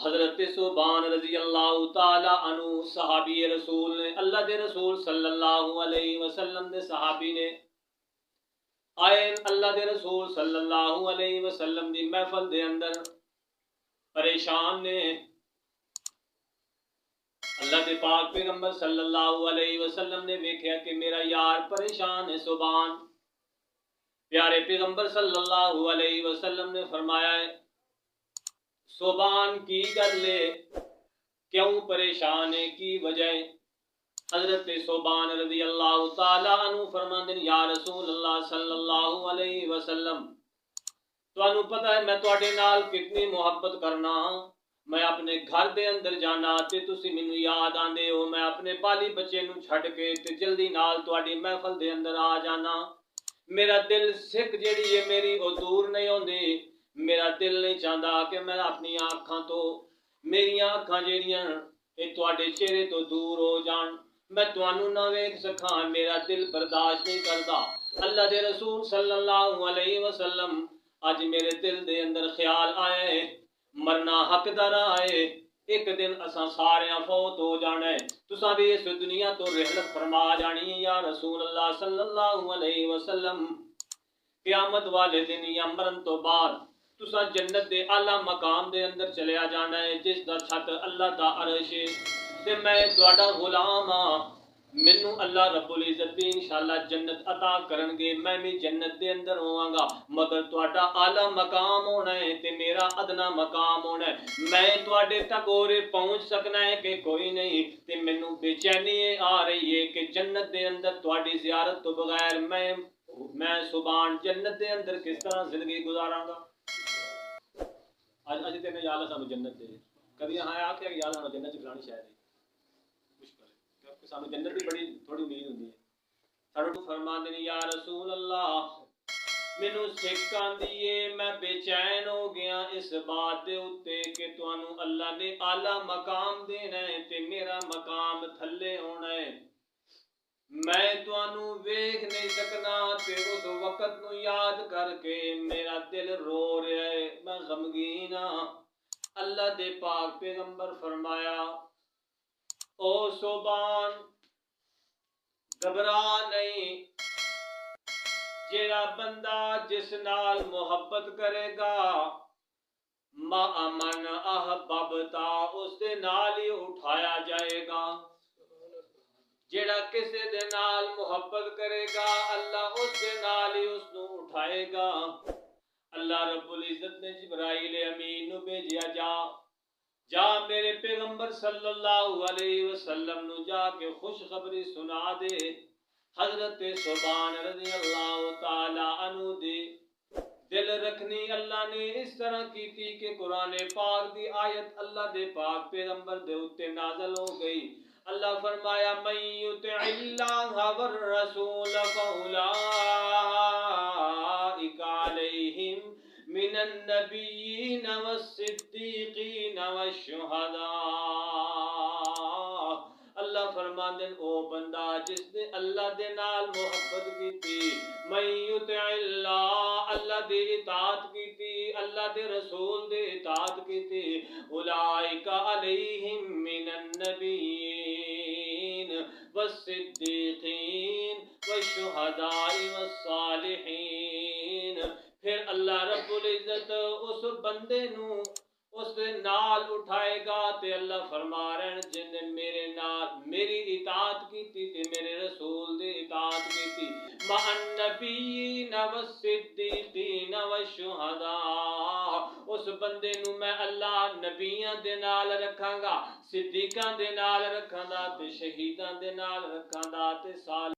حضرت صوبان رضی اللہ تعالی عنہ صحابی رسول نے اللہ دے رسول صلی اللہ علیہ وسلم دے صحابی نے آئے اللہ دے رسول صلی اللہ علیہ وسلم دی محفل دے اندر پریشان نے اللہ دے پاک پیغمبر صلی اللہ علیہ وسلم نے ویکھیا کہ میرا یار پریشان ہے صوبان پیارے پیغمبر صلی اللہ علیہ وسلم نے فرمایا ہے صوبان کی کر لے کیوں پریشان ہے کی وجہ حضرت صوبان رضی اللہ تعالی عنہ فرماندے یا رسول اللہ صلی اللہ علیہ وسلم تانوں پتہ ہے میں تواڈے نال کتنی محبت کرنا میں اپنے گھر دے اندر جانا تے تسی مینوں یاد آندے ہو میں اپنے بالی بچے نوں چھڈ کے تے جلدی نال تواڈی محفل دے اندر آ جانا میرا دل سکھ جیڑی ہے میری او دور نہیں ہوندی میرا دل نہیں چاہتا کہ میں اپنی آنکھاں تو میری آنکھاں جیڑیاں اے تواڈے چہرے تو دور ہو جان میں تانوں نہ ویکھ سکاں میرا دل برداشت نہیں کرتا اللہ دے رسول صلی اللہ علیہ وسلم اج میرے دل دے اندر خیال آئے مرنا حق در آئے ایک دن اساں ساریاں فوت ہو جانا ہے تساں بھی اس دنیا تو رحلت فرما جانی یا رسول اللہ صلی اللہ علیہ وسلم قیامت والے دن یا مرن تو بعد تساں جنت دے اعلی مقام دے اندر چلیا جانا ہے جس دا چھت اللہ دا عرش ہے تے میں تہاڈا غلام ہاں مینوں اللہ رب العزت بھی انشاءاللہ جنت عطا کرن گے میں بھی جنت دے اندر ہوواں گا مگر تہاڈا اعلی مقام ہونا ہے تے میرا ادنا مقام ہونا ہے میں تہاڈے تک اور پہنچ سکنا ہے کہ کوئی نہیں تے مینوں بے چینی آ رہی ہے کہ جنت دے اندر تہاڈی زیارت تو بغیر میں صبح جنت دے اندر کس طرح زندگی گزاراں گا اج تے میں یا اللہ سانو جنت دے کبھی ہاں آ کے یا اللہ جنت چلاਣੀ شاید مشکل ہے کیونکہ سانو جنت دی بڑی تھوڑی امید ہوندی ہے سانو فرماندے نے یا رسول اللہ مینوں سکھ آندی ہے میں بے چین ہو گیا اس بات دے اوتے کہ تانوں اللہ نے اعلی مقام دینا ہے تے میرا مقام تھلے ہونا ہے میں تانوں ویکھ نہیں سکنا تے اس وقت نو یاد کر کے میرا دل رو رہا ہے میں غمگین ہاں اللہ دے پاک پیغمبر فرمایا او صوبان گھبرا نہیں جیڑا بندہ جس نال محبت کرے گا ما امن احببتا اس دے نال ہی اٹھایا جائے گا جیڑا کسے دے نال محبت کرے گا اللہ اس دے نال ہی اس نو اٹھائے گا اللہ رب العزت نے جبرائیل امین نو بھیجیا جا میرے پیغمبر صلی اللہ علیہ وسلم نو جا کے خوشخبری سنا دے حضرت صوبان رضی اللہ تعالی عنہ دی دل رکھنی اللہ نے اس طرح کی تھی کہ قرآن پاک دی آیت اللہ دے پاک پیغمبر دے اتے نازل ہو گئی اللہ فرمایا من یطع اللہ والرسول فاولئک علیہم من النبیین والصدیقین والشہداء اللہ فرماندے او بندہ جس نے اللہ دے نال محبت کیتی من یطع اللہ دی اطاعت کیتی اللہ دے رسول دے اطاعت کیتی اولئک علیہم من النبیین والصدیقین والشہداء والصالحین پھر اللہ رب العزت اس بندے نو اس دے نال اٹھائے گا تے اللہ فرما رہے ہیں جن نے میرے نال میری اطاعت کیتی تے میرے رسول دی اطاعت کیتی مع النبیین والصدیقین والشہداء اس بندے نو میں اللہ نبیاں دے نال رکھاں گا صدیقاں دے نال رکھاں گا تے شہیداں دے نال رکھاں گا تے